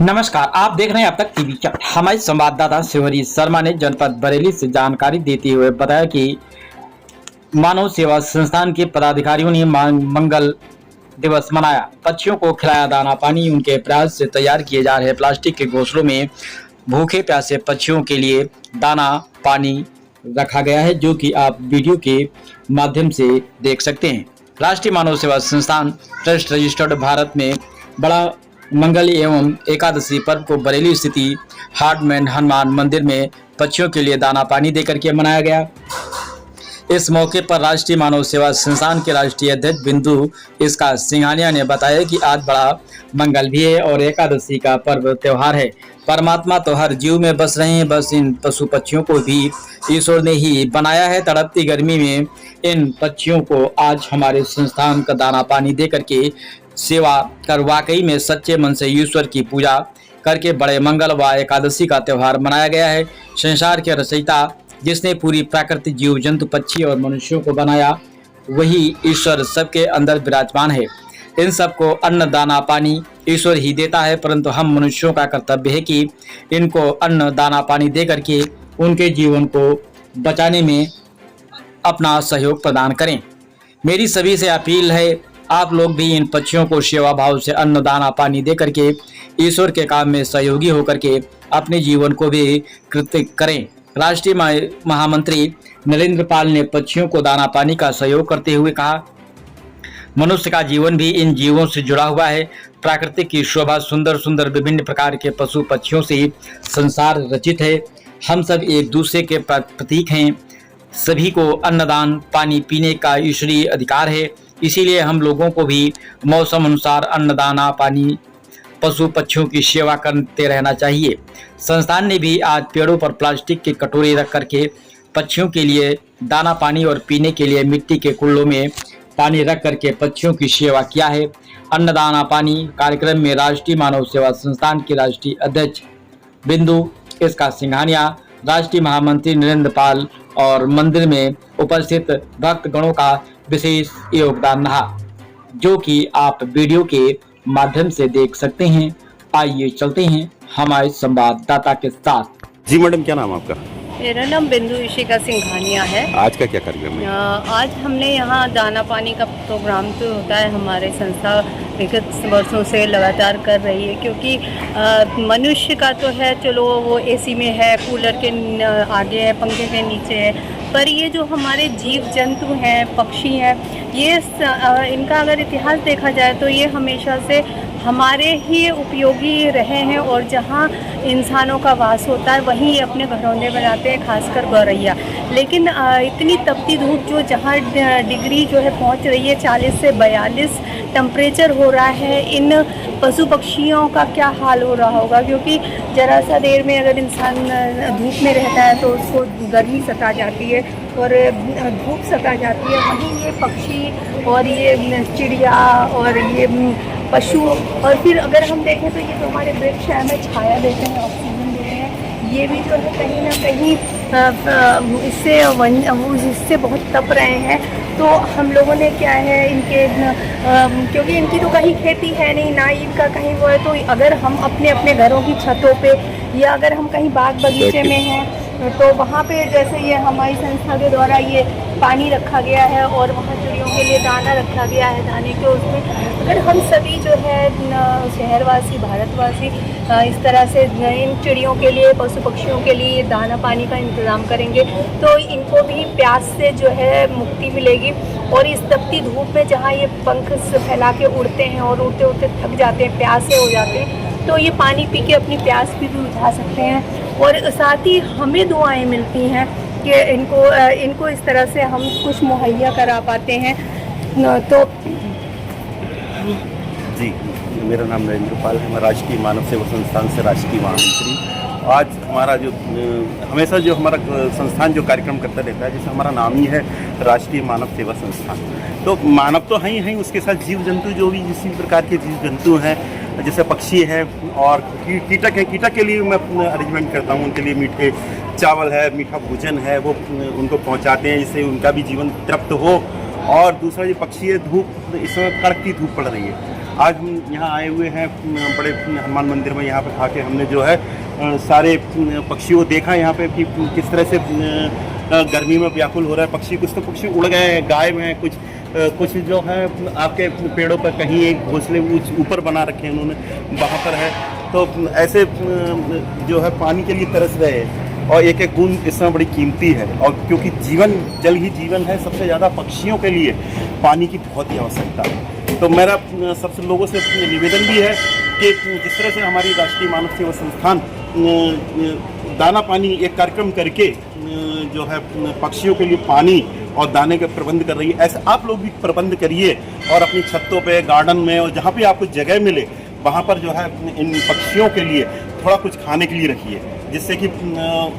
नमस्कार, आप देख रहे हैं अब तक टीवी चैट। हमारे संवाददाता शिवहरी शर्मा ने जनपद बरेली से जानकारी देते हुए बताया कि मानव सेवा संस्थान के पदाधिकारियों ने मंगल दिवस मनाया। पक्षियों को खिलाया दाना पानी। उनके प्रयास से तैयार किए जा रहे प्लास्टिक के घोंसलों में भूखे प्यासे पक्षियों के लिए दाना पानी रखा गया है, जो कि आप वीडियो के माध्यम से देख सकते हैं। राष्ट्रीय मानव सेवा संस्थान ट्रस्ट रजिस्टर्ड भारत में बड़ा मंगल एवं एकादशी पर्व को बरेली स्थिति हार्डमैन हनुमान मंदिर में पक्षियों के लिए दाना पानी देकर के मनाया गया। इस मौके पर राष्ट्रीय मानव सेवा संस्थान के राष्ट्रीय अध्यक्ष बिंदु इसका सिंघानिया ने बताया कि आज बड़ा मंगल भी है और एकादशी का पर्व त्योहार है। परमात्मा तो हर जीव में बस रहे हैं, बस इन पशु पक्षियों को भी ईश्वर ने ही बनाया है। तड़पती गर्मी में इन पक्षियों को आज हमारे संस्थान का दाना पानी दे करके सेवा कर वाकई में सच्चे मन से ईश्वर की पूजा करके बड़े मंगल व एकादशी का त्यौहार मनाया गया है। संसार के रचयिता जिसने पूरी प्रकृति जीव जंतु पक्षी और मनुष्यों को बनाया, वही ईश्वर सबके अंदर विराजमान है। इन सबको अन्न दाना पानी ईश्वर ही देता है, परंतु हम मनुष्यों का कर्तव्य है कि इनको अन्न दाना पानी दे करके उनके जीवन को बचाने में अपना सहयोग प्रदान करें। मेरी सभी से अपील है, आप लोग भी इन पक्षियों को सेवा भाव से अन्न दाना पानी दे करके ईश्वर के काम में सहयोगी होकर के अपने जीवन को भी कृत्य करें। राष्ट्रीय महामंत्री नरेंद्र पाल ने पक्षियों को दाना पानी का सहयोग करते हुए कहा, मनुष्य का जीवन भी इन जीवों से जुड़ा हुआ है। प्राकृतिक की शोभा सुंदर सुंदर विभिन्न प्रकार के पशु पक्षियों से संसार रचित है। हम सब एक दूसरे के प्रतीक हैं। सभी को अन्नदान पानी पीने का ईश्वरीय अधिकार है। इसीलिए हम लोगों को भी मौसम अनुसार अन्नदाना पानी पशु पक्षियों की सेवा करते रहना चाहिए। संस्थान ने भी आज पेड़ों पर प्लास्टिक के कटोरे रख करके पक्षियों के लिए दाना पानी और पीने के लिए मिट्टी के कुल्लों में पानी रख करके पक्षियों की सेवा किया है। अन्नदाना पानी कार्यक्रम में राष्ट्रीय मानव सेवा संस्थान के राष्ट्रीय अध्यक्ष बिंदु इसका सिंघानिया, राष्ट्रीय महामंत्री नरेंद्र पाल और मंदिर में उपस्थित भक्तगणों का विशेष योगदान रहा, जो कि आप वीडियो के माध्यम से देख सकते हैं। आइए चलते हैं हमारे संवाददाता के साथ। जी मैडम, क्या नाम आपका? मेरा नाम बिंदु इशिका सिंघानिया है। आज का क्या कार्यक्रम है? आज हमने यहाँ दाना पानी का प्रोग्राम तो होता है, हमारे संस्था विगत वर्षों से लगातार कर रही है, क्योंकि मनुष्य का तो है, चलो वो एसी में है, कूलर के आगे है, पंखे के नीचे है, पर ये जो हमारे जीव जंतु हैं, पक्षी हैं, ये इनका अगर इतिहास देखा जाए तो ये हमेशा से हमारे ही उपयोगी रहे हैं, और जहाँ इंसानों का वास होता है वहीं अपने घरौंदे बनाते हैं, खासकर गौरैया। लेकिन इतनी तपती धूप जो जहाँ डिग्री जो है पहुँच रही है 40 से 42 टेम्परेचर हो रहा है, इन पशु पक्षियों का क्या हाल हो रहा होगा, क्योंकि ज़रा सा देर में अगर इंसान धूप में रहता है तो उसको गर्मी सता जाती है और धूप सता जाती है। वहीं ये पक्षी और ये चिड़िया और ये पशु, और फिर अगर हम देखें तो ये जो हमारे वृक्ष है, हमें छाया देते हैं, ऑक्सीजन देते हैं, ये भी जो है कहीं ना कहीं इससे बहुत तप रहे हैं। तो हम लोगों ने क्या है इनके क्योंकि इनकी तो कहीं खेती है नहीं, ना इनका कहीं वो है, तो अगर हम अपने अपने घरों की छतों पे या अगर हम कहीं बाग बगीचे में हैं तो वहाँ पे जैसे ये हमारी संस्था के द्वारा ये पानी रखा गया है और वहाँ चिड़ियों के लिए दाना रखा गया है, दाने के उसमें अगर हम सभी जो है शहरवासी भारतवासी इस तरह से इन चिड़ियों के लिए पशु पक्षियों के लिए दाना पानी का इंतज़ाम करेंगे तो इनको भी प्यास से जो है मुक्ति मिलेगी। और इस तपती धूप में जहाँ ये पंख फैला के उड़ते हैं और उड़ते उड़ते थक जाते हैं, प्यासे हो जाते हैं, तो ये पानी पी के अपनी प्यास भी बुझा सकते हैं। और साथ ही हमें दुआएं मिलती हैं कि इनको इस तरह से हम कुछ मुहैया करा पाते हैं। तो जी, मेरा नाम नरेंद्र पाल है, मैं राष्ट्रीय मानव सेवा संस्थान से राष्ट्रीय महामंत्री। आज हमारा जो हमेशा जो हमारा संस्थान जो कार्यक्रम करता रहता है, जैसे हमारा नाम ही है राष्ट्रीय मानव सेवा संस्थान, तो मानव तो हैं ही हैं, उसके साथ जीव जंतु जो भी जिस प्रकार के जीव जंतु हैं, जैसे पक्षी हैं और कीटक हैं। कीटक के लिए मैं अरेंजमेंट करता हूँ, उनके लिए मीठे चावल है, मीठा भोजन है, वो उनको पहुँचाते हैं जिससे उनका भी जीवन तृप्त हो। और दूसरा जो पक्षी है, धूप इस समय कड़कती धूप पड़ रही है, आज हम यहाँ आए हुए हैं बड़े हनुमान मंदिर में। यहाँ पे आके हमने जो है सारे पक्षियों को देखा यहाँ पे कि किस तरह से गर्मी में व्याकुल हो रहा है पक्षी। कुछ तो पक्षी उड़ गए हैं, गायब हैं, कुछ जो है आपके पेड़ों पर कहीं एक घोंसले ऊपर बना रखे हैं उन्होंने, वहाँ पर है। तो ऐसे जो है पानी के लिए तरस रहे हैं और एक एक बूंद इस समय बड़ी कीमती है। और क्योंकि जीवन जल ही जीवन है, सबसे ज़्यादा पक्षियों के लिए पानी की बहुत ही आवश्यकता है। तो मेरा सबसे लोगों से निवेदन भी है कि जिस तरह से हमारी राष्ट्रीय मानव सेवा संस्थान दाना पानी एक कार्यक्रम करके जो है पक्षियों के लिए पानी और दाने का प्रबंध कर रही है, ऐसे आप लोग भी प्रबंध करिए और अपनी छतों पे, गार्डन में और जहाँ भी आपको जगह मिले वहाँ पर जो है इन पक्षियों के लिए थोड़ा कुछ खाने के लिए रखिए, जिससे कि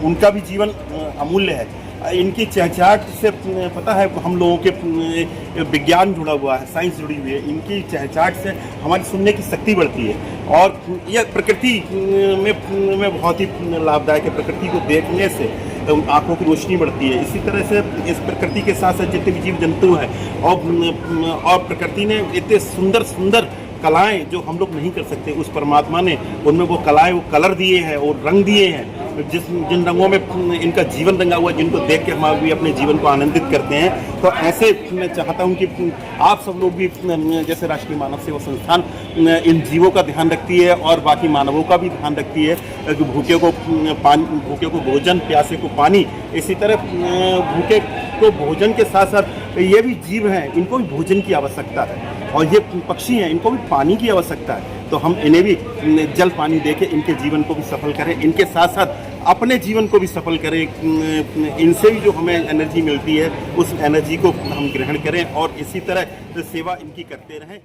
उनका भी जीवन अमूल्य है। इनकी चहचहाट से पता है हम लोगों के विज्ञान जुड़ा हुआ है, साइंस जुड़ी हुई है। इनकी चहचहाट से हमारी सुनने की शक्ति बढ़ती है और यह प्रकृति में बहुत ही लाभदायक है। प्रकृति को देखने से आंखों की रोशनी बढ़ती है। इसी तरह से इस प्रकृति के साथ साथ जितने भी जीव जंतु हैं और प्रकृति ने इतने सुंदर सुंदर कलाएं जो हम लोग नहीं कर सकते, उस परमात्मा ने उनमें वो कलाएं, वो कलर दिए हैं और रंग दिए हैं, जिन रंगों में इनका जीवन रंगा हुआ है, जिनको देख के हम भी अपने जीवन को आनंदित करते हैं। तो ऐसे मैं चाहता हूं कि आप सब लोग भी जैसे राष्ट्रीय मानव सेवा संस्थान इन जीवों का ध्यान रखती है और बाकी मानवों का भी ध्यान रखती है कि भूखे को भोजन, प्यासे को पानी। इसी तरह भूखे को भोजन के साथ साथ ये भी जीव हैं, इनको भी भोजन की आवश्यकता है और ये पक्षी हैं, इनको भी पानी की आवश्यकता है। तो हम इन्हें भी जल पानी देके इनके जीवन को भी सफल करें, इनके साथ साथ अपने जीवन को भी सफल करें। इनसे भी जो हमें एनर्जी मिलती है उस एनर्जी को हम ग्रहण करें और इसी तरह सेवा इनकी करते रहें।